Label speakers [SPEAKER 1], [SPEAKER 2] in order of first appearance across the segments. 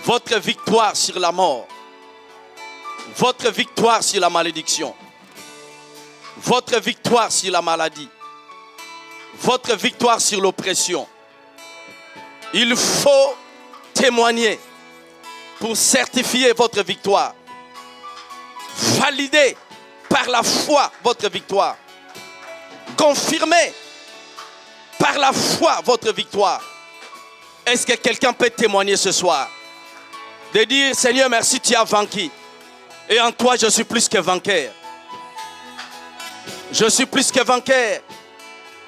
[SPEAKER 1] Votre victoire sur la mort. Votre victoire sur la malédiction. Votre victoire sur la maladie. Votre victoire sur l'oppression. Il faut témoigner pour certifier votre victoire. Valider par la foi votre victoire. Confirmer par la foi votre victoire. Est-ce que quelqu'un peut témoigner ce soir? De dire, Seigneur, merci, tu as vaincu. Et en toi, je suis plus que vainqueur. Je suis plus que vainqueur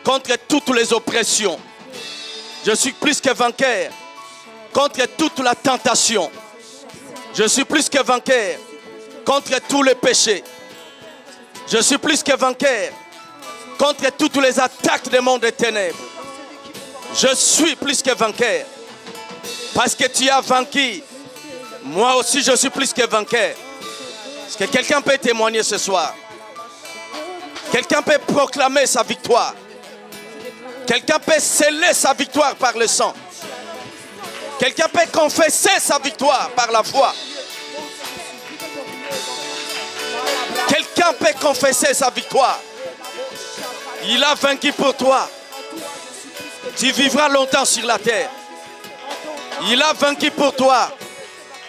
[SPEAKER 1] contre toutes les oppressions. Je suis plus que vainqueur contre toute la tentation. Je suis plus que vainqueur contre tous les péchés. Je suis plus que vainqueur contre toutes les attaques du monde des ténèbres. Je suis plus que vainqueur parce que tu as vaincu. Moi aussi, je suis plus que vainqueur. Est-ce que quelqu'un peut témoigner ce soir? Quelqu'un peut proclamer sa victoire. Quelqu'un peut sceller sa victoire par le sang. Quelqu'un peut confesser sa victoire par la foi. Quelqu'un peut confesser sa victoire. Il a vaincu pour toi. Tu vivras longtemps sur la terre. Il a vaincu pour toi.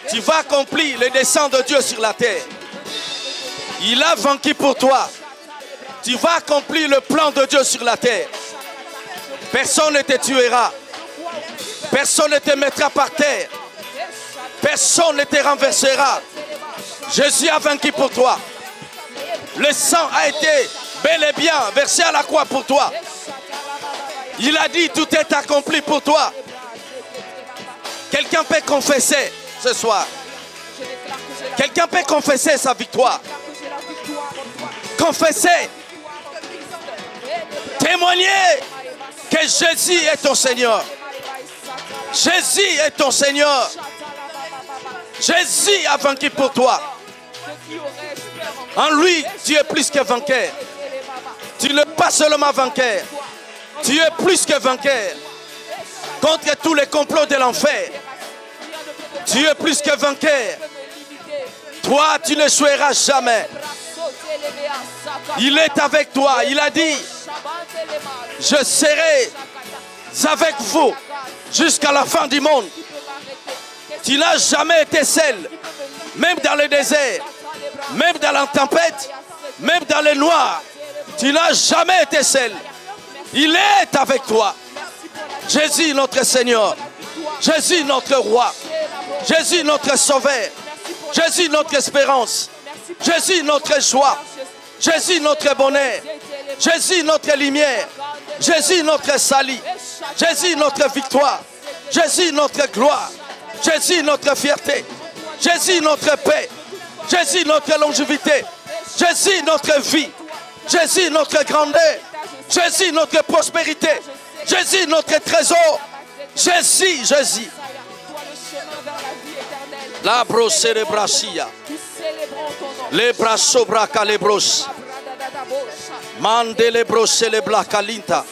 [SPEAKER 1] Tu vas accomplir les desseins de Dieu sur la terre. Il a vaincu pour toi. Tu vas accomplir le plan de Dieu sur la terre. Personne ne te tuera. Personne ne te mettra par terre. Personne ne te renversera. Jésus a vaincu pour toi. Le sang a été bel et bien versé à la croix pour toi. Il a dit tout est accompli pour toi. Quelqu'un peut confesser ce soir. Quelqu'un peut confesser sa victoire. Confesser. Témoigner que Jésus est ton Seigneur. Jésus est ton Seigneur. Jésus a vaincu pour toi. En lui, tu es plus que vainqueur. Tu n'es pas seulement vainqueur. Tu es plus que vainqueur. Contre tous les complots de l'enfer. Tu es plus que vainqueur. Toi, tu ne n'échoueras jamais. Il est avec toi. Il a dit, je serai avec vous jusqu'à la fin du monde. Tu n'as jamais été seul. Même dans le désert. Même dans la tempête. Même dans le noir. Tu n'as jamais été seul. Il est avec toi. Jésus notre Seigneur. Jésus notre Roi. Jésus notre Sauveur. Jésus notre espérance. Jésus notre joie. Jésus notre bonheur. Jésus notre lumière. Jésus notre salut. Jésus notre victoire. Jésus notre gloire. Jésus notre fierté. Jésus notre paix. Jésus notre longévité. Jésus notre vie. Jésus notre grandeur. Jésus notre prospérité. Jésus notre trésor. Jésus, Jésus. La brosse de brasia. Les bras sobraca les bros. Mande les brosse les blacalinta.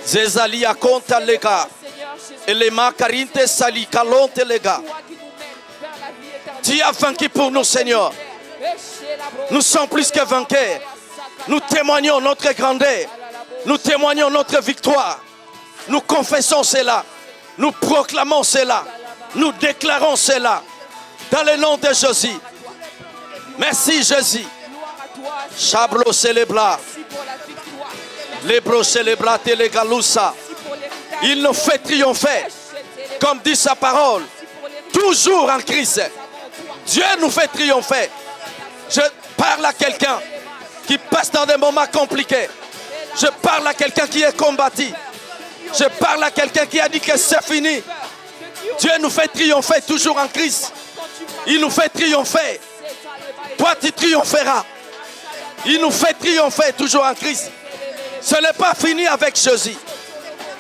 [SPEAKER 1] Zezalia conta lega. Et les macarinte sali calonte lega. Tu as vaincu pour nous, Seigneur. Nous sommes plus que vainqueurs. Nous témoignons notre grandeur. Nous témoignons notre victoire. Nous confessons cela. Nous proclamons cela. Nous déclarons cela. Dans le nom de Jésus. Merci Jésus. Chablo célébra. Lebro célébra telegalusa. Il nous fait triompher. Comme dit sa parole. Toujours en Christ. Dieu nous fait triompher. Je parle à quelqu'un qui passe dans des moments compliqués. Je parle à quelqu'un qui est combattu. Je parle à quelqu'un qui a dit que c'est fini. Dieu nous fait triompher toujours en Christ. Il nous fait triompher. Toi, tu triompheras. Il nous fait triompher toujours en Christ. Ce n'est pas fini avec Jésus.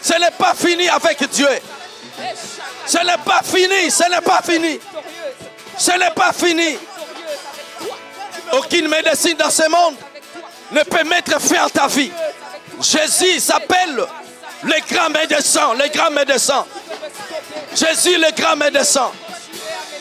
[SPEAKER 1] Ce n'est pas fini avec Dieu. Ce n'est pas fini. Ce n'est pas fini. Ce n'est pas fini. Aucune médecine dans ce monde ne peut mettre fin à ta vie. Jésus s'appelle le grand médecin. Le grand médecin. Jésus le grand médecin.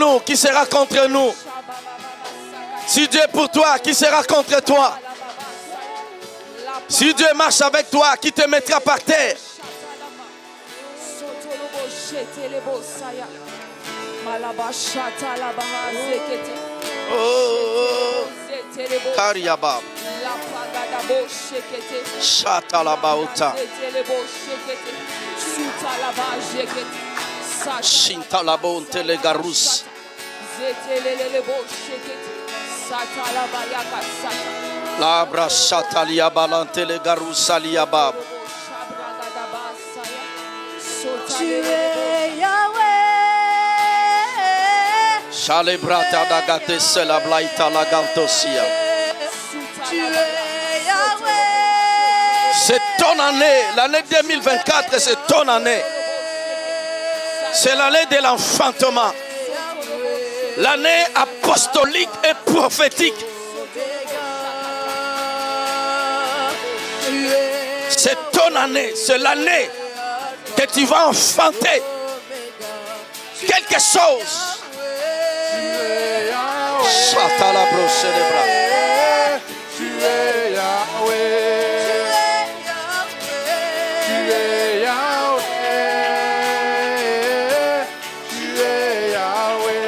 [SPEAKER 1] nous, qui sera contre nous? Si Dieu est pour toi, qui sera contre toi? Si Dieu marche avec toi, qui te mettra par terre? Oh, Kariaba. Shatalabauta. Shintalabonte le garus. Labra shataliabalante le garus aliabab.
[SPEAKER 2] Tu es Yahweh.
[SPEAKER 1] Chalebrata dagate selablaita la gantosia.
[SPEAKER 2] Tu es Yahweh.
[SPEAKER 1] C'est ton année, l'année 2024, c'est ton année. C'est l'année de l'enfantement. L'année apostolique et prophétique. C'est ton année, c'est l'année que tu vas enfanter quelque chose. Chata la broche les bras.
[SPEAKER 3] Tu es Yahweh. Tu es Yahweh. Tu es Yahweh.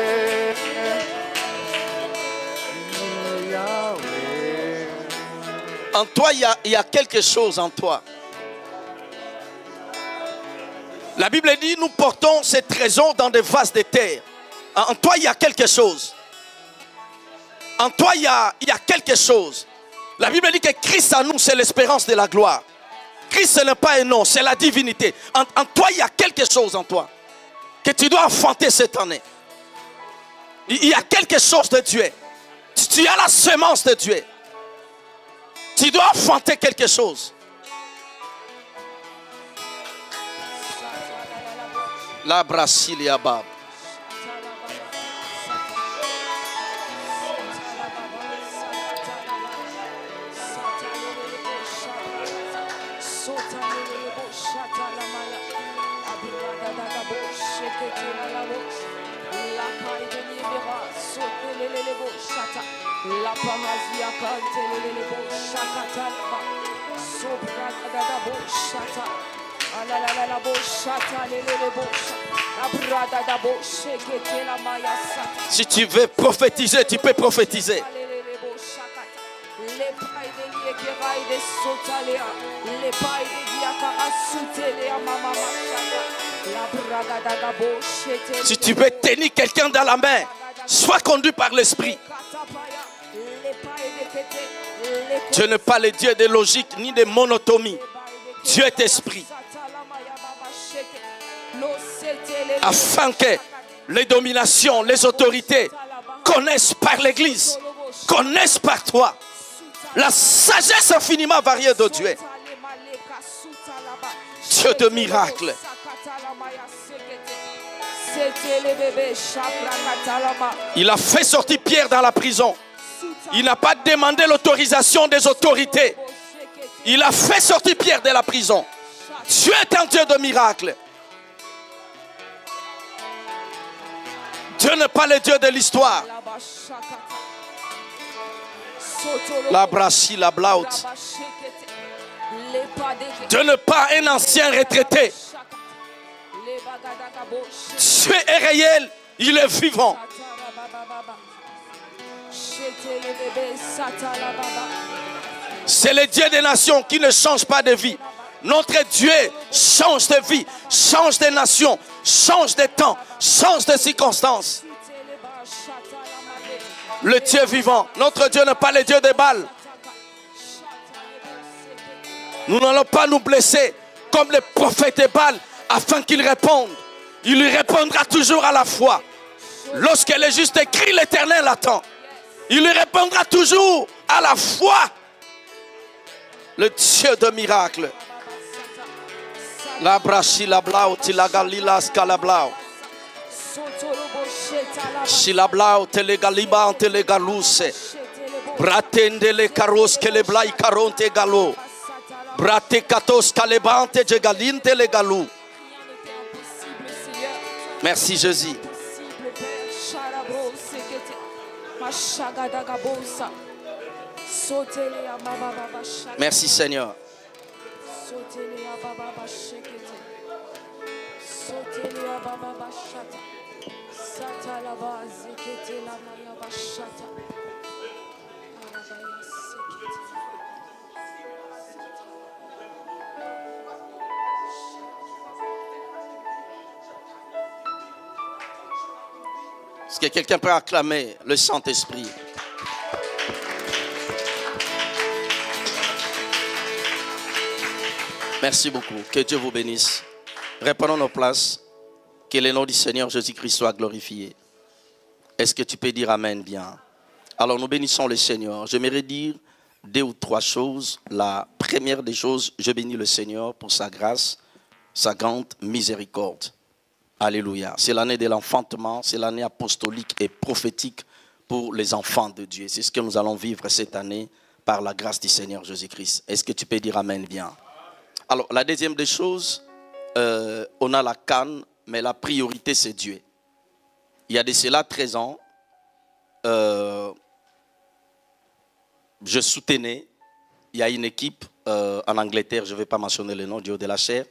[SPEAKER 1] En toi, il y a quelque chose en toi. La Bible dit, nous portons ces trésors dans des vases de terre. En toi, il y a quelque chose. En toi, il y a quelque chose. La Bible dit que Christ en nous, c'est l'espérance de la gloire. Christ, ce n'est pas un nom, c'est la divinité. En toi, il y a quelque chose en toi que tu dois enfanter cette année. Il y a quelque chose de Dieu. Tu as la semence de Dieu. Tu dois enfanter quelque chose. La Brasilia Bab.
[SPEAKER 2] La parazia cantelele bo shakata sobra da bo shata ala la bo shata lele bo la brada da bo shekete la maya sata.
[SPEAKER 1] Si tu veux prophétiser, tu peux prophétiser.
[SPEAKER 2] Les pailles de l'iekerai de sotalea, les pailles de diakara sutelea mama shata la brada da bo shete.
[SPEAKER 1] Si tu veux tenir quelqu'un dans la main, sois conduit par l'esprit. Dieu n'est pas le Dieu de logique ni de monotomie. Dieu est esprit. Afin que les dominations, les autorités connaissent par l'Église, connaissent par toi la sagesse infiniment variée de Dieu. Dieu de miracles, Il a fait sortir Pierre dans la prison. Il n'a pas demandé l'autorisation des autorités. Il a fait sortir Pierre de la prison. Dieu est un Dieu de miracles. Dieu n'est pas le Dieu de l'histoire. La brassie, la blaut. Dieu n'est pas un ancien retraité. Dieu est réel, il est vivant. C'est le Dieu des nations qui ne change pas de vie. Notre Dieu change de vie, change de nations, change de temps, change de circonstances. Le Dieu vivant, notre Dieu n'est pas le Dieu des balles. Nous n'allons pas nous blesser comme les prophètes des Baal afin qu'ils répondent. Il lui répondra toujours à la fois. Lorsque le juste crie, l'Éternel attend. Il lui répondra toujours à la fois. Le Dieu de miracles. La brachi la blau, la galila scala blau. Si la blau, te le galiba, te le galuse. Bratende le caros que le blai caronte galo. Brate katos kalebante je galinte le galou. Merci Jésus. Merci Seigneur. Est-ce que quelqu'un peut acclamer le Saint-Esprit? Merci beaucoup. Que Dieu vous bénisse. Reprenons nos places. Que le nom du Seigneur Jésus-Christ soit glorifié. Est-ce que tu peux dire Amen bien? Alors nous bénissons le Seigneur. J'aimerais dire 2 ou 3 choses. La première des choses, je bénis le Seigneur pour sa grâce, sa grande miséricorde. Alléluia. C'est l'année de l'enfantement, c'est l'année apostolique et prophétique pour les enfants de Dieu. C'est ce que nous allons vivre cette année par la grâce du Seigneur Jésus-Christ. Est-ce que tu peux dire Amen bien? Alors, la deuxième des choses, on a la canne, mais la priorité, c'est Dieu. Il y a de cela 13 ans, je soutenais, il y a une équipe en Angleterre, je ne vais pas mentionner le nom, du haut de la chair.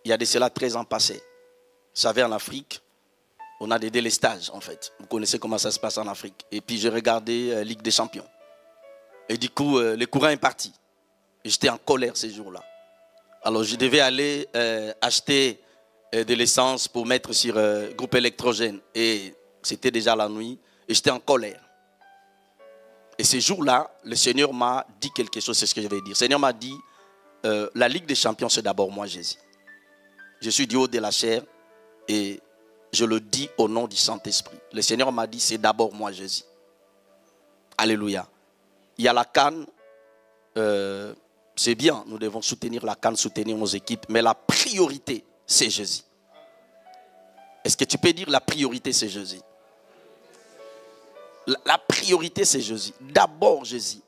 [SPEAKER 1] Il y a de cela 13 ans passés. Vous savez, en Afrique, on a des délestages, en fait. Vous connaissez comment ça se passe en Afrique. Et puis, j'ai regardé Ligue des Champions. Et du coup, le courant est parti. Et j'étais en colère ces jours-là. Alors, je devais aller acheter de l'essence pour mettre sur groupe électrogène. Et c'était déjà la nuit. Et j'étais en colère. Et ces jours-là, le Seigneur m'a dit quelque chose, c'est ce que je vais dire. Le Seigneur m'a dit, la Ligue des Champions, c'est d'abord moi, Jésus. Je suis du haut de la chair. Et je le dis au nom du Saint-Esprit. Le Seigneur m'a dit, c'est d'abord moi, Jésus. Alléluia. Il y a la canne. C'est bien, nous devons soutenir la canne, soutenir nos équipes. Mais la priorité, c'est Jésus. Est-ce que tu peux dire la priorité, c'est Jésus? La priorité, c'est Jésus. D'abord, Jésus.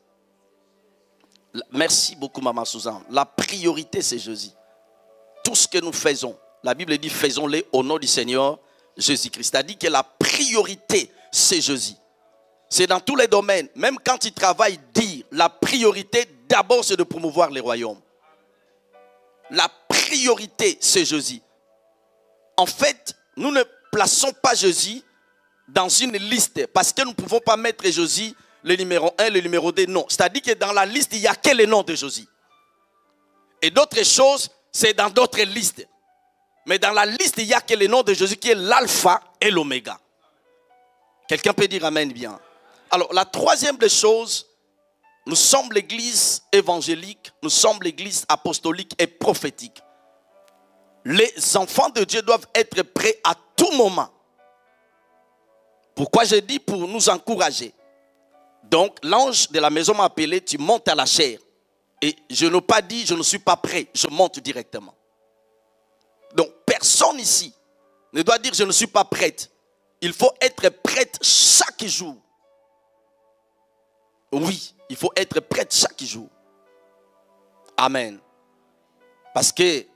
[SPEAKER 1] Merci beaucoup, Maman Suzanne. La priorité, c'est Jésus. Tout ce que nous faisons, la Bible dit, faisons-les au nom du Seigneur Jésus-Christ. C'est-à-dire que la priorité, c'est Jésus. C'est dans tous les domaines. Même quand tu travailles, dire la priorité, d'abord, c'est de promouvoir les royaumes. La priorité, c'est Jésus. En fait, nous ne plaçons pas Jésus dans une liste parce que nous ne pouvons pas mettre Jésus le numéro 1, le numéro 2. Non. C'est-à-dire que dans la liste, il n'y a que le nom de Jésus. Et d'autres choses, c'est dans d'autres listes. Mais dans la liste, il n'y a que le nom de Jésus qui est l'alpha et l'oméga. Quelqu'un peut dire Amen bien. Alors, la troisième des choses, nous sommes l'église évangélique, nous sommes l'église apostolique et prophétique. Les enfants de Dieu doivent être prêts à tout moment. Pourquoi je dis pour nous encourager? Donc, l'ange de la maison m'a appelé, tu montes à la chair. Et je n'ai pas dit, je ne suis pas prêt, je monte directement. Donc, personne personne ici ne doit dire je ne suis pas prête. Il faut être prête chaque jour. Oui, il faut être prête chaque jour. Amen. Parce que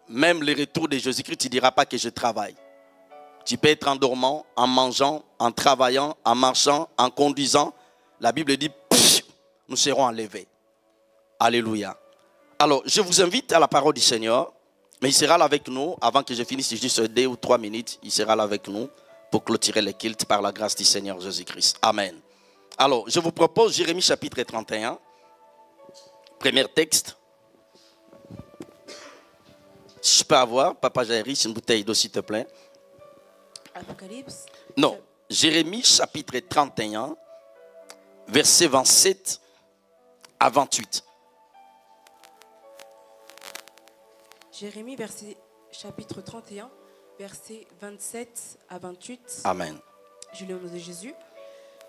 [SPEAKER 1] même le retour de Jésus-Christ, tu ne diras pas que je travaille. Tu peux être en dormant, en mangeant, en travaillant, en marchant, en conduisant. La Bible dit, nous serons enlevés. Alléluia. Alors, je vous invite à la parole du Seigneur. Mais il sera là avec nous, avant que je finisse juste 2 ou 3 minutes, il sera là avec nous pour clôturer le culte par la grâce du Seigneur Jésus-Christ. Amen. Alors, je vous propose Jérémie chapitre 31, premier texte. Si je peux avoir, Papa Jairus, une bouteille d'eau s'il te plaît.
[SPEAKER 2] Apocalypse.
[SPEAKER 1] Non, Jérémie chapitre 31, versets 27 à 28.
[SPEAKER 2] Jérémie, chapitre 31, versets 27 à 28.
[SPEAKER 1] Amen.
[SPEAKER 2] Je lis au nom de Jésus.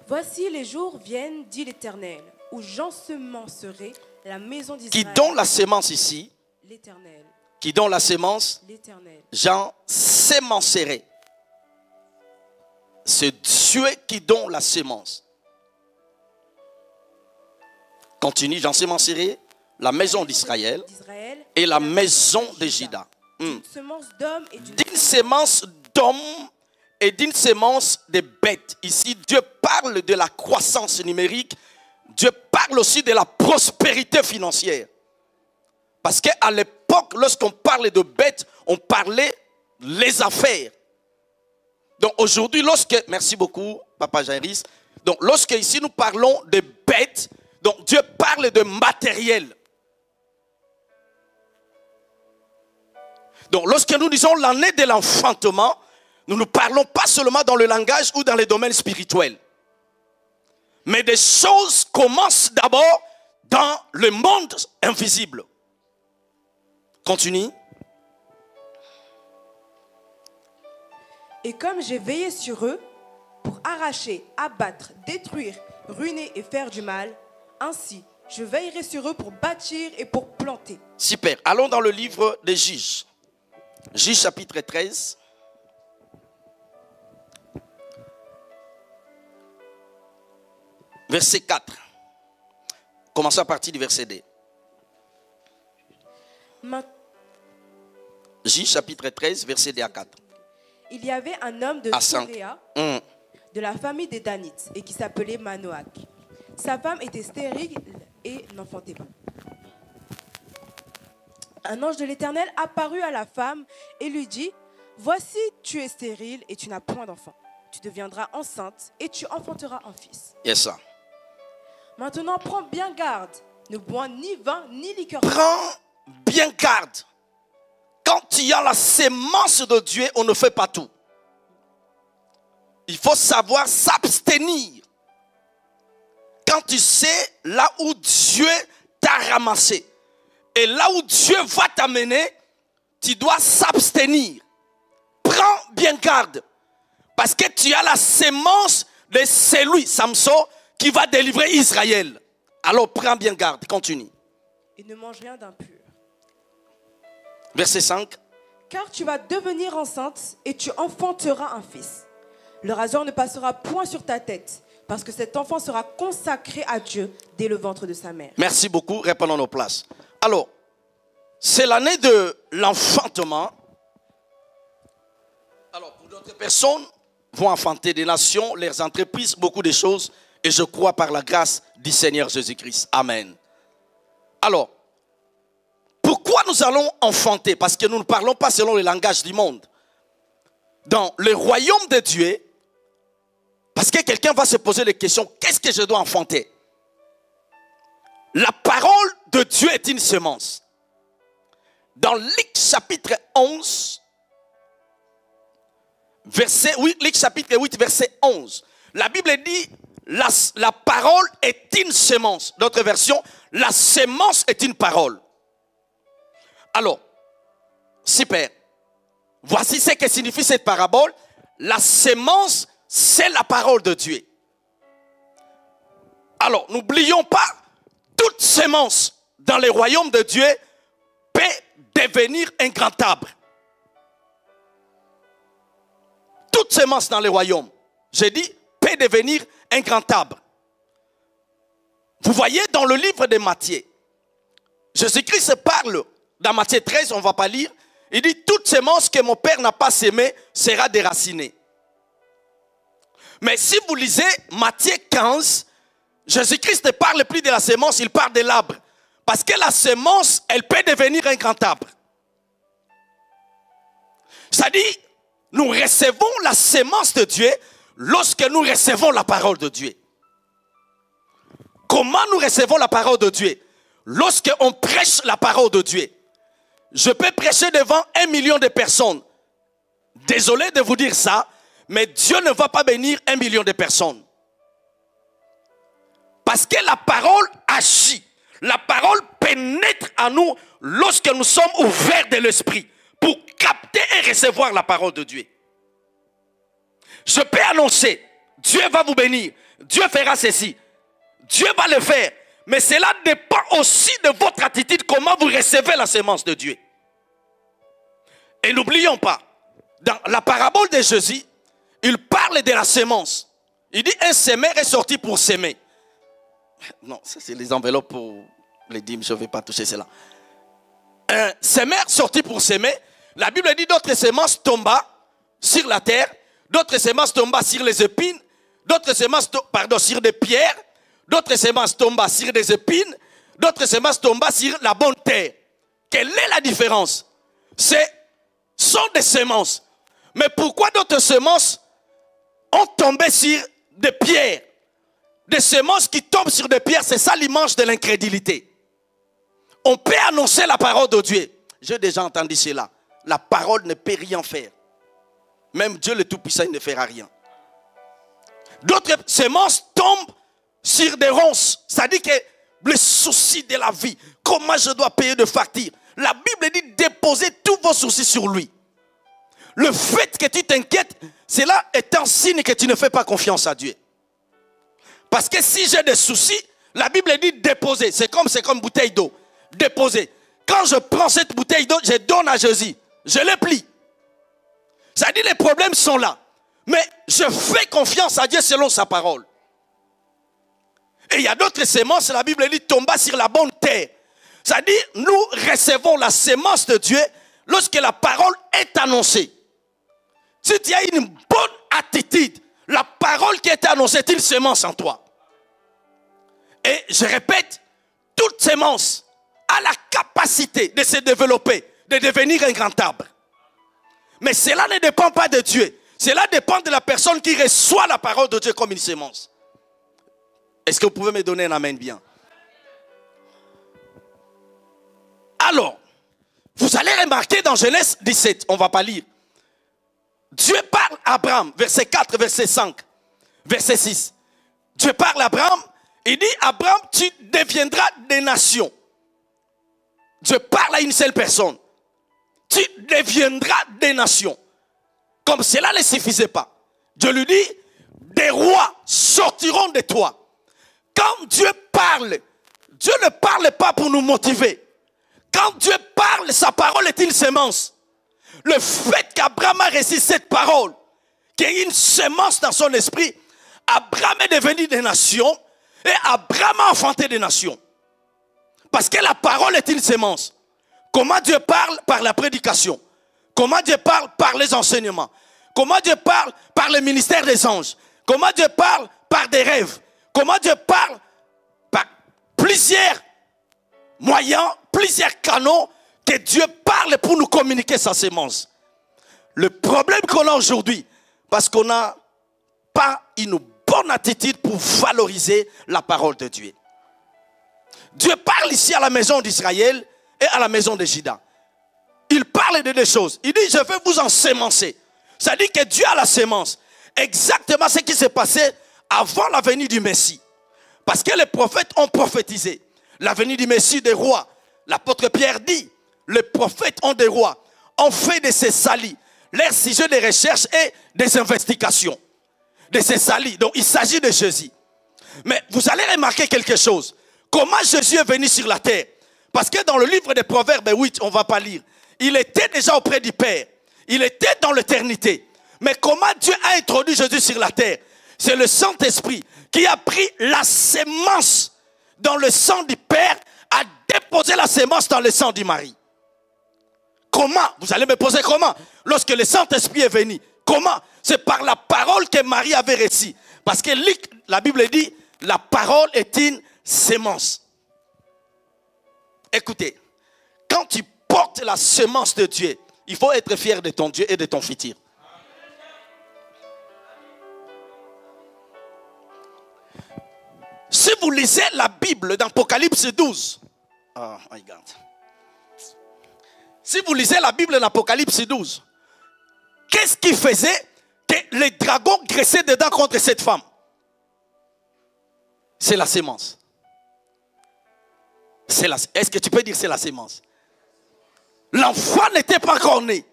[SPEAKER 2] Voici les jours viennent, dit l'Éternel, où j'ensemencerai la maison d'Israël.
[SPEAKER 1] Qui donne la sémence ici?
[SPEAKER 2] L'Éternel.
[SPEAKER 1] Qui donne la sémence?
[SPEAKER 2] L'Éternel.
[SPEAKER 1] J'ensemencerai. C'est Dieu qui donne la sémence. Continue, j'ensemencerai la maison d'Israël et la maison de Juda.
[SPEAKER 2] D'une semence d'homme et
[SPEAKER 1] d'une sémence d'homme et d'une sémence de bêtes. Ici, Dieu parle de la croissance numérique. Dieu parle aussi de la prospérité financière. Parce qu'à l'époque, lorsqu'on parlait de bêtes, on parlait les affaires. Donc aujourd'hui, merci beaucoup, Papa Jairus. Donc lorsque ici nous parlons de bêtes, donc Dieu parle de matériel. Donc lorsque nous disons l'année de l'enfantement, nous ne parlons pas seulement dans le langage ou dans les domaines spirituels. Mais des choses commencent d'abord dans le monde invisible. Continue.
[SPEAKER 2] Et comme j'ai veillé sur eux pour arracher, abattre, détruire, ruiner et faire du mal, ainsi je veillerai sur eux pour bâtir et pour planter.
[SPEAKER 1] Super. Allons dans le livre des Juges. Juges chapitre 13. Verset 4. Commençons à partir du verset 2. Juges chapitre 13, verset 2 à 4.
[SPEAKER 2] Il y avait un homme de Soréa, de la famille des Danites, et qui s'appelait Manoach. Sa femme était stérile et n'enfantait pas. Un ange de l'Éternel apparut à la femme et lui dit, « Voici, tu es stérile et tu n'as point d'enfant. Tu deviendras enceinte et tu enfanteras un fils. »
[SPEAKER 1] Yes, sir.
[SPEAKER 2] Maintenant, prends bien garde. Ne bois ni vin ni liqueur.
[SPEAKER 1] Prends bien garde. Quand il y a la sémence de Dieu, on ne fait pas tout. Il faut savoir s'abstenir. Quand tu sais là où Dieu t'a ramassé et là où Dieu va t'amener, tu dois s'abstenir. Prends bien garde. Parce que tu as la sémence de celui, Samson, qui va délivrer Israël. Alors prends bien garde. Continue.
[SPEAKER 2] Et ne mange rien d'impur.
[SPEAKER 1] Verset 5.
[SPEAKER 2] Car tu vas devenir enceinte et tu enfanteras un fils. Le rasoir ne passera point sur ta tête, parce que cet enfant sera consacré à Dieu dès le ventre de sa mère.
[SPEAKER 1] Merci beaucoup. Répondons nos places. Alors, c'est l'année de l'enfantement. Alors, pour d'autres personnes, vont enfanter des nations, leurs entreprises, beaucoup de choses. Et je crois par la grâce du Seigneur Jésus-Christ. Amen. Alors, pourquoi nous allons enfanter? Parce que nous ne parlons pas selon le langage du monde. Dans le royaume de Dieu, parce que quelqu'un va se poser les questions, qu'est-ce que je dois enfanter? La parole de Dieu est une semence. Dans Luc chapitre 11, Luc chapitre 8, verset 11, la Bible dit, la parole est une semence. D'autres versions, la semence est une parole. Alors, super. Voici ce que signifie cette parabole. La semence, c'est la parole de Dieu. Alors, n'oublions pas, toute semence dans le royaume de Dieu peut devenir un grand arbre. toute semence dans le royaume, j'ai dit, peut devenir un grand arbre. Vous voyez dans le livre de Matthieu, Jésus-Christ parle, dans Matthieu 13, on ne va pas lire, il dit, toute semence que mon Père n'a pas sémée sera déracinée. Mais si vous lisez Matthieu 15, Jésus-Christ ne parle plus de la semence, il parle de l'arbre. Parce que la semence, elle peut devenir un grand arbre. C'est-à-dire, nous recevons la semence de Dieu lorsque nous recevons la parole de Dieu. Comment nous recevons la parole de Dieu? Lorsqu'on prêche la parole de Dieu. Je peux prêcher devant 1 million de personnes. Désolé de vous dire ça, mais Dieu ne va pas bénir 1 million de personnes. Parce que la parole agit. La parole pénètre en nous lorsque nous sommes ouverts de l'esprit pour capter et recevoir la parole de Dieu. Je peux annoncer, Dieu va vous bénir, Dieu fera ceci, Dieu va le faire. Mais cela dépend aussi de votre attitude, comment vous recevez la semence de Dieu. Et n'oublions pas, dans la parabole de Jésus, il parle de la semence. Il dit, un semeur est sorti pour s'aimer. Non, ça c'est les enveloppes pour les dîmes, je ne vais pas toucher cela. Un semeur sorti pour s'aimer, la Bible dit d'autres semences tomba sur la terre, d'autres semences tomba sur les épines, d'autres semences sur des pierres, d'autres semences tomba sur des épines, d'autres semences tomba sur la bonne terre. Quelle est la différence? Sont des semences. Mais pourquoi d'autres semences ont tombé sur des pierres? Des semences qui tombent sur des pierres, c'est ça l'image de l'incrédulité. On peut annoncer la parole de Dieu. J'ai déjà entendu cela. La parole ne peut rien faire. Même Dieu le Tout-Puissant ne fera rien. D'autres semences tombent sur des ronces. Ça dit que les soucis de la vie, comment je dois payer de facture. La Bible dit déposez tous vos soucis sur lui. Le fait que tu t'inquiètes, cela est un signe que tu ne fais pas confiance à Dieu. Parce que si j'ai des soucis, la Bible dit déposer. C'est comme bouteille d'eau. Déposer. Quand je prends cette bouteille d'eau, je donne à Jésus. Je les plie. Ça dit les problèmes sont là. Mais je fais confiance à Dieu selon sa parole. Et il y a d'autres semences, la Bible dit tomba sur la bonne terre. Ça dit nous recevons la semence de Dieu lorsque la parole est annoncée. Si tu as une bonne attitude, la parole qui est annoncée est une semence en toi. Et je répète, toute semence a la capacité de se développer, de devenir un grand arbre. Mais cela ne dépend pas de Dieu. Cela dépend de la personne qui reçoit la parole de Dieu comme une semence. Est-ce que vous pouvez me donner un amen bien? Alors, vous allez remarquer dans Genèse 17, on ne va pas lire. Dieu parle à Abraham, verset 4, verset 5, verset 6. Dieu parle à Abraham, il dit, Abraham, tu deviendras des nations. Dieu parle à une seule personne. Tu deviendras des nations. Comme cela ne suffisait pas. Dieu lui dit, des rois sortiront de toi. Quand Dieu parle, Dieu ne parle pas pour nous motiver. Quand Dieu parle, sa parole est une semence. Le fait qu'Abraham a reçu cette parole, qu'il y ait une semence dans son esprit, Abraham est devenu des nations et Abraham a enfanté des nations. Parce que la parole est une semence. Comment Dieu parle? Par la prédication. Comment Dieu parle? Par les enseignements. Comment Dieu parle? Par le ministère des anges. Comment Dieu parle? Par des rêves. Comment Dieu parle? Par plusieurs moyens, plusieurs canaux que Dieu parle pour nous communiquer sa semence. Le problème qu'on a aujourd'hui, parce qu'on n'a pas une bonne attitude pour valoriser la parole de Dieu. Dieu parle ici à la maison d'Israël et à la maison de Juda. Il parle de deux choses. Il dit, je vais vous ensemencer. Ça dit que Dieu a la semence. Exactement ce qui s'est passé avant la venue du Messie. Parce que les prophètes ont prophétisé. La venue du Messie des rois. L'apôtre Pierre dit, les prophètes ont des rois. On fait de ces salis leur sujet de recherche et des investigations. De ces salis. Donc il s'agit de Jésus. Mais vous allez remarquer quelque chose. Comment Jésus est venu sur la terre? Parce que dans le livre des Proverbes 8, on ne va pas lire. Il était déjà auprès du Père. Il était dans l'éternité. Mais comment Dieu a introduit Jésus sur la terre? C'est le Saint-Esprit qui a pris la sémence dans le sang du Père, a déposé la sémence dans le sang du mari. Comment? Vous allez me poser comment? Lorsque le Saint-Esprit est venu. Comment? C'est par la parole que Marie avait reçue. Parce que la Bible dit, la parole est une sémence. Écoutez, quand tu portes la sémence de Dieu, il faut être fier de ton Dieu et de ton futur. Si vous lisez la Bible dans Apocalypse 12, oh my God. Si vous lisez la Bible dans Apocalypse 12, qu'est-ce qui faisait que les dragons graissaient dedans contre cette femme? C'est la sémence. Est-ce que tu peux dire c'est la sémence? L'enfant n'était pas encore né.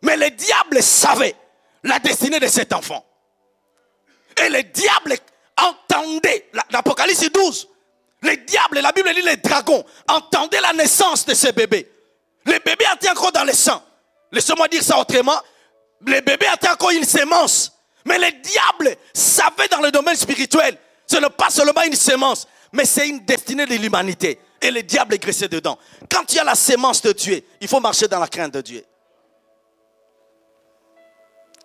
[SPEAKER 1] Mais le diable savait la destinée de cet enfant. Et le diable entendait, l'Apocalypse 12, le diable, la Bible dit les dragons, entendaient la naissance de ce bébé. Le bébé était encore dans le sang. Laissez-moi dire ça autrement. Le bébé était encore une sémence. Mais le diable savait dans le domaine spirituel, ce n'est pas seulement une sémence, mais c'est une destinée de l'humanité. Et le diable est graissé dedans. Quand il y a la sémence de Dieu, il faut marcher dans la crainte de Dieu.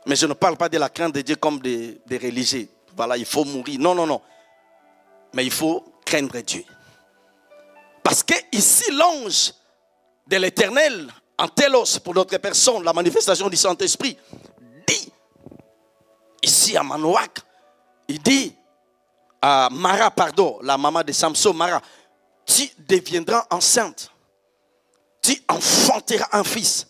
[SPEAKER 1] Mais je ne parle pas de la crainte de Dieu comme des religieux. Voilà, il faut mourir. Non, non, non. Mais il faut craindre Dieu. Parce que ici, l'ange de l'Éternel, en télos pour d'autres personnes, la manifestation du Saint-Esprit, dit, ici à Manoak, il dit à Mara, pardon, la maman de Samson, Mara, tu deviendras enceinte. Tu enfanteras un fils.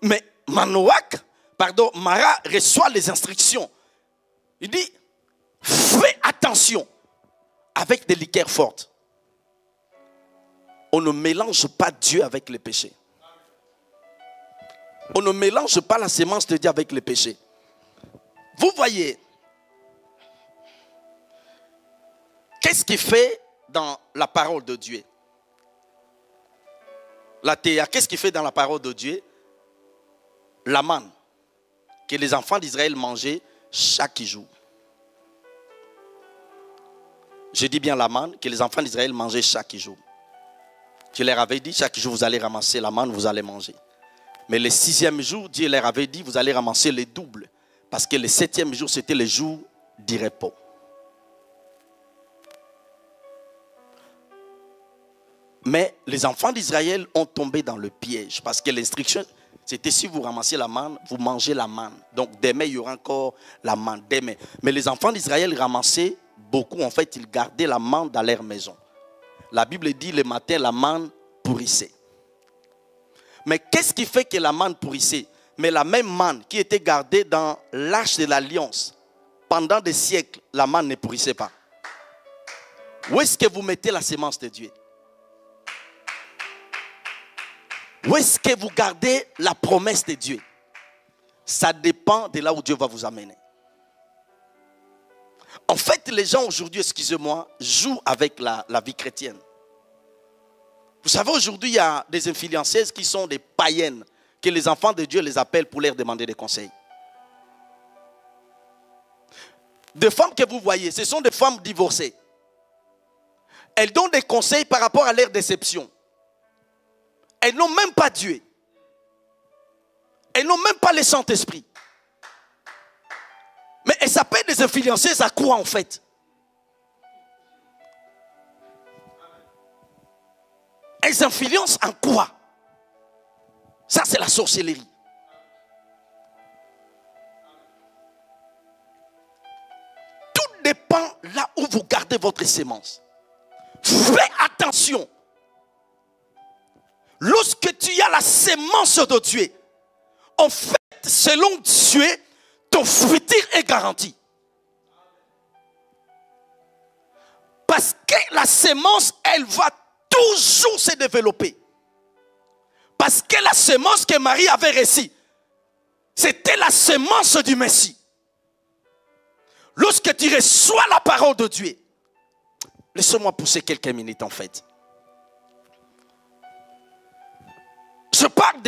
[SPEAKER 1] Mais Manoak, pardon, Mara reçoit les instructions. Il dit, fais attention avec des liqueurs fortes. On ne mélange pas Dieu avec le péché. On ne mélange pas la sémence de Dieu avec le péché. Vous voyez, qu'est-ce qui fait dans la parole de Dieu? La théa, qu'est-ce qui fait dans la parole de Dieu? La manne que les enfants d'Israël mangeaient chaque jour. Je dis bien la manne que les enfants d'Israël mangeaient chaque jour. Je leur avais dit, chaque jour vous allez ramasser la manne, vous allez manger. Mais le 6e jour, Dieu leur avait dit, vous allez ramasser le double. Parce que le 7e jour, c'était le jour du repos. Mais les enfants d'Israël ont tombé dans le piège. Parce que l'instruction, c'était si vous ramassez la manne, vous mangez la manne. Donc demain, il y aura encore la manne. Demain. Mais les enfants d'Israël ramassaient beaucoup. En fait, ils gardaient la manne dans leur maison. La Bible dit le matin, la manne pourrissait. Mais qu'est-ce qui fait que la manne pourrissait? Mais la même manne qui était gardée dans l'arche de l'alliance, pendant des siècles, la manne ne pourrissait pas. Où est-ce que vous mettez la sémence de Dieu? Où est-ce que vous gardez la promesse de Dieu? Ça dépend de là où Dieu va vous amener. En fait, les gens aujourd'hui, excusez-moi, jouent avec la vie chrétienne. Vous savez, aujourd'hui, il y a des influenceuses qui sont des païennes, que les enfants de Dieu les appellent pour leur demander des conseils. Des femmes que vous voyez, ce sont des femmes divorcées. Elles donnent des conseils par rapport à leur déception. Elles n'ont même pas Dieu. Elles n'ont même pas le Saint-Esprit. Mais elles s'appellent des influenceuses à quoi en fait? Elles influencent en quoi? Ça c'est la sorcellerie. Tout dépend là où vous gardez votre sémence. Fais attention. Lorsque tu as la sémence de Dieu, en fait, selon Dieu, ton futur est garanti. Parce que la sémence, elle va toujours se développer. Parce que la sémence que Marie avait reçue, c'était la sémence du Messie. Lorsque tu reçois la parole de Dieu, laissez-moi pousser quelques minutes en fait. Je parle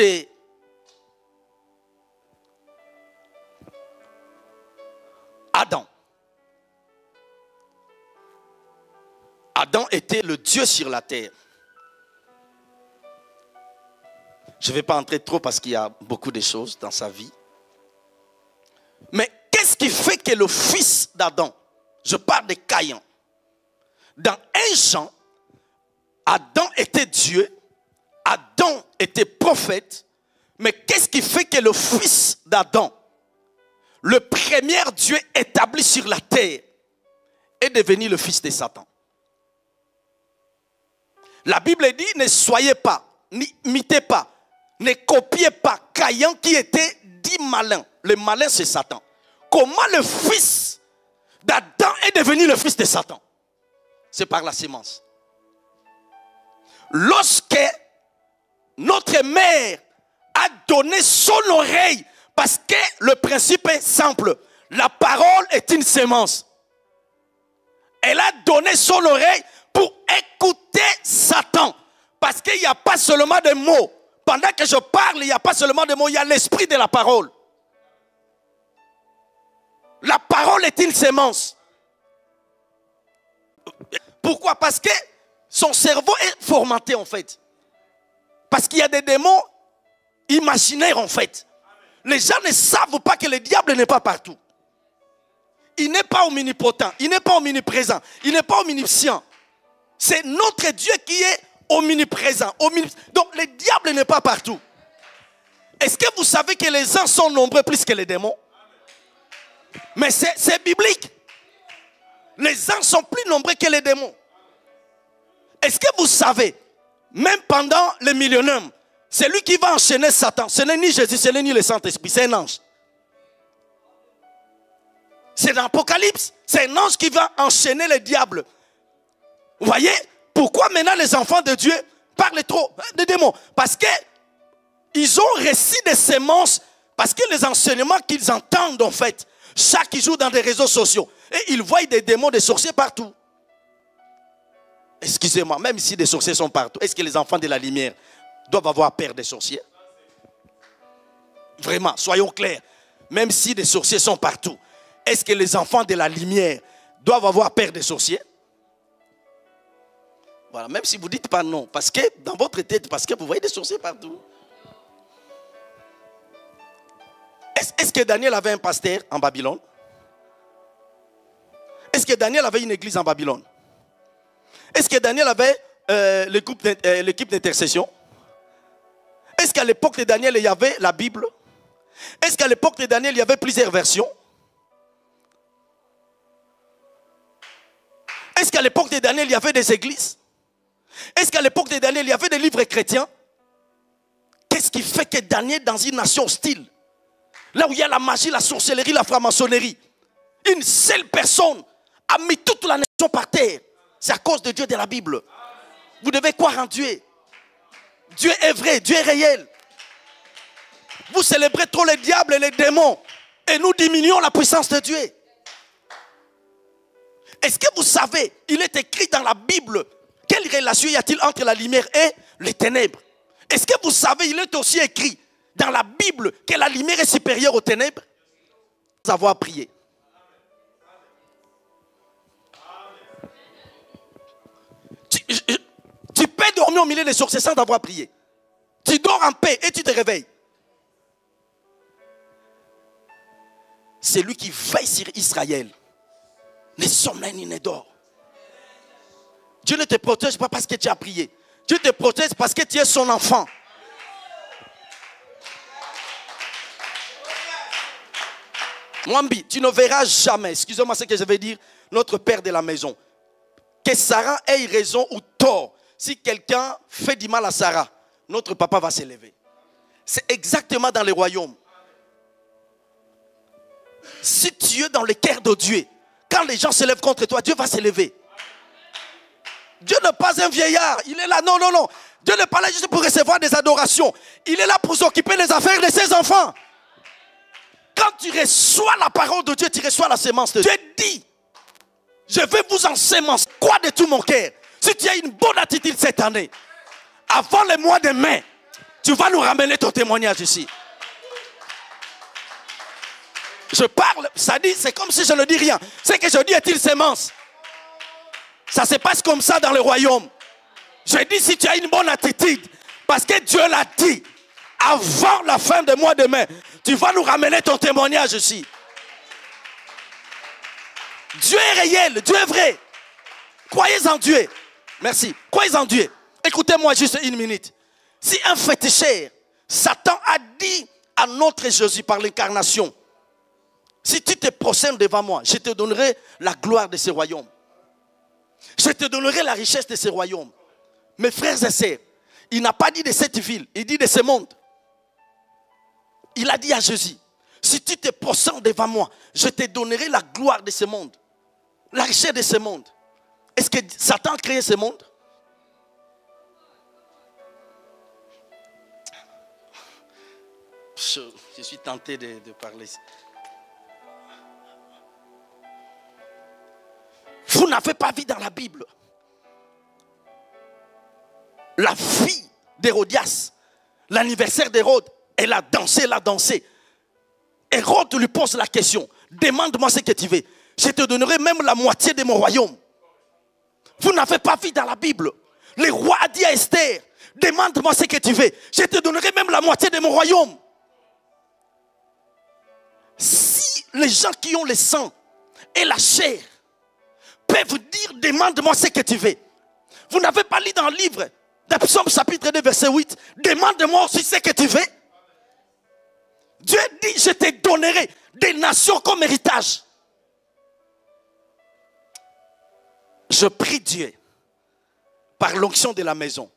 [SPEAKER 1] Adam était le Dieu sur la terre. Je ne vais pas entrer trop parce qu'il y a beaucoup de choses dans sa vie. Mais qu'est-ce qui fait que le fils d'Adam, je parle de Caïn, dans 1 Jean, Adam était Dieu, Adam était prophète, mais qu'est-ce qui fait que le fils d'Adam, le premier Dieu établi sur la terre, est devenu le fils de Satan? La Bible dit, ne soyez pas, n'imitez pas, ne copiez pas Caïn qui était dit malin. Le malin, c'est Satan. Comment le fils d'Adam est devenu le fils de Satan? C'est par la sémence. Lorsque notre mère a donné son oreille, parce que le principe est simple, la parole est une sémence. Elle a donné son oreille pour écouter Satan. Parce qu'il n'y a pas seulement des mots. Pendant que je parle, il n'y a pas seulement des mots, il y a l'esprit de la parole. La parole est une sémence. Pourquoi? Parce que son cerveau est formaté en fait. Parce qu'il y a des démons imaginaires en fait. Les gens ne savent pas que le diable n'est pas partout. Il n'est pas omnipotent, il n'est pas omniprésent, il n'est pas omniscient. C'est notre Dieu qui est omniprésent. Donc le diable n'est pas partout. Est-ce que vous savez que les anges sont nombreux plus que les démons? Mais c'est biblique. Les anges sont plus nombreux que les démons. Est-ce que vous savez, même pendant le millénaire, c'est lui qui va enchaîner Satan. Ce n'est ni Jésus, ce n'est ni le Saint-Esprit, c'est un ange. C'est dans l'Apocalypse. C'est un ange qui va enchaîner le diable. Vous voyez? Pourquoi maintenant les enfants de Dieu parlent trop des démons? Parce qu'ils ont reçu des semences. Parce que les enseignements qu'ils entendent en fait, chaque jour dans des réseaux sociaux, et ils voient des démons, des sorciers partout. Excusez-moi, même si des sorciers sont partout, est-ce que les enfants de la lumière doivent avoir peur des sorciers? Vraiment, soyons clairs. Même si des sorciers sont partout, est-ce que les enfants de la lumière doivent avoir peur des sorciers? Voilà, même si vous ne dites pas non, parce que dans votre tête, parce que vous voyez des sorciers partout. Est-ce que Daniel avait un pasteur en Babylone? Est-ce que Daniel avait une église en Babylone? Est-ce que Daniel avait l'équipe d'intercession? Est-ce qu'à l'époque de Daniel, il y avait la Bible? Est-ce qu'à l'époque de Daniel, il y avait plusieurs versions? Est-ce qu'à l'époque de Daniel, il y avait des églises? Est-ce qu'à l'époque de Daniel, il y avait des livres chrétiens? Qu'est-ce qui fait que Daniel, dans une nation hostile, là où il y a la magie, la sorcellerie, la franc-maçonnerie, une seule personne a mis toute la nation par terre? C'est à cause de Dieu de la Bible. Vous devez croire en Dieu. Dieu est vrai, Dieu est réel. Vous célébrez trop les diables et les démons. Et nous diminuons la puissance de Dieu. Est-ce que vous savez, il est écrit dans la Bible, quelle relation y a-t-il entre la lumière et les ténèbres? Est-ce que vous savez, il est aussi écrit dans la Bible que la lumière est supérieure aux ténèbres? Sans avoir prié. Tu peux dormir au milieu des sorciers sans avoir prié. Tu dors en paix et tu te réveilles. C'est lui qui veille sur Israël. Ne sommeille ni ne dort. Dieu ne te protège pas parce que tu as prié. Dieu te protège parce que tu es son enfant. Mwambi, tu ne verras jamais, excusez-moi ce que je vais dire, notre père de la maison. Que Sarah ait raison ou tort. Si quelqu'un fait du mal à Sarah, notre papa va s'élever. C'est exactement dans les royaumes. Si tu es dans le cœur de Dieu, quand les gens s'élèvent contre toi, Dieu va s'élever. Dieu n'est pas un vieillard. Il est là, non, non, non. Dieu n'est pas là juste pour recevoir des adorations. Il est là pour s'occuper des affaires de ses enfants. Quand tu reçois la parole de Dieu, tu reçois la sémence de Dieu. Dieu dit, je vais vous ensemencer. Crois de tout mon cœur. Si tu as une bonne attitude cette année, avant le mois de mai, tu vas nous ramener ton témoignage ici. Je parle, ça dit, c'est comme si je ne dis rien. Ce que je dis est une sémence. Ça se passe comme ça dans le royaume. Je dis si tu as une bonne attitude, parce que Dieu l'a dit, avant la fin du mois de mai, tu vas nous ramener ton témoignage ici. Dieu est réel, Dieu est vrai. Croyez en Dieu. Merci. Croyez en Dieu. Écoutez-moi juste une minute. Si un féticheur, Satan a dit à notre Jésus par l'incarnation, si tu te prosternes devant moi, je te donnerai la gloire de ce royaume. Je te donnerai la richesse de ce royaume. Mes frères et sœurs, il n'a pas dit de cette ville, il dit de ce monde. Il a dit à Jésus, si tu te prosternes devant moi, je te donnerai la gloire de ce monde. La richesse de ce monde. Est-ce que Satan a créé ce monde? Je suis tenté de parler. Vous n'avez pas vu dans la Bible la fille d'Hérodias, l'anniversaire d'Hérode, elle a dansé. Hérode lui pose la question, demande-moi ce que tu veux. Je te donnerai même la moitié de mon royaume. Vous n'avez pas vu dans la Bible. Le roi a dit à Esther, demande-moi ce que tu veux. Je te donnerai même la moitié de mon royaume. Si les gens qui ont le sang et la chair peuvent dire, demande-moi ce que tu veux. Vous n'avez pas lu dans le livre de Psaume chapitre 2 verset 8, demande-moi aussi ce que tu veux. Dieu dit, je te donnerai des nations comme héritage. Je prie Dieu, par l'onction de la maison,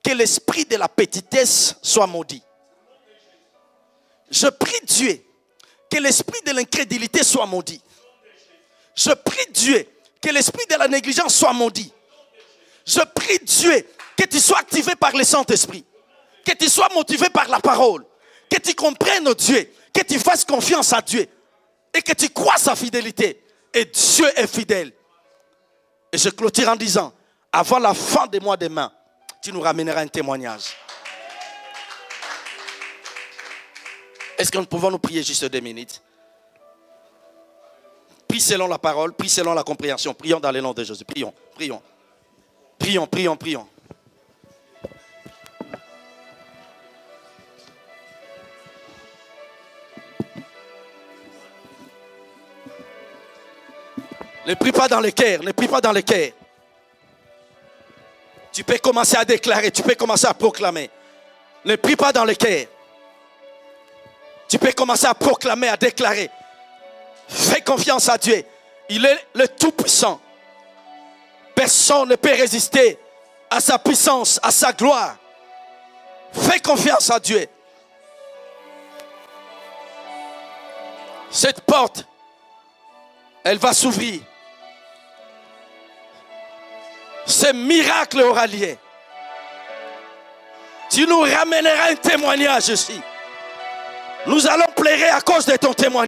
[SPEAKER 1] que l'esprit de la petitesse soit maudit. Je prie Dieu, que l'esprit de l'incrédulité soit maudit. Je prie Dieu, que l'esprit de la négligence soit maudit. Je prie Dieu, que tu sois activé par le Saint-Esprit, que tu sois motivé par la parole, que tu comprennes Dieu, que tu fasses confiance à Dieu et que tu crois sa fidélité. Et Dieu est fidèle. Et je clôture en disant, avant la fin du mois de mai, tu nous ramèneras un témoignage. Est-ce que nous pouvons nous prier juste 2 minutes? Prie selon la parole, prie selon la compréhension. Prions dans le nom de Jésus. Prions. Ne prie pas dans le cœur, Tu peux commencer à déclarer, tu peux commencer à proclamer. Ne prie pas dans le cœur. Tu peux commencer à proclamer, à déclarer. Fais confiance à Dieu. Il est le Tout-Puissant. Personne ne peut résister à sa puissance, à sa gloire. Fais confiance à Dieu. Cette porte, elle va s'ouvrir. Ce miracle aura lieu. Tu nous ramèneras un témoignage ici. Nous allons pleurer à cause de ton témoignage.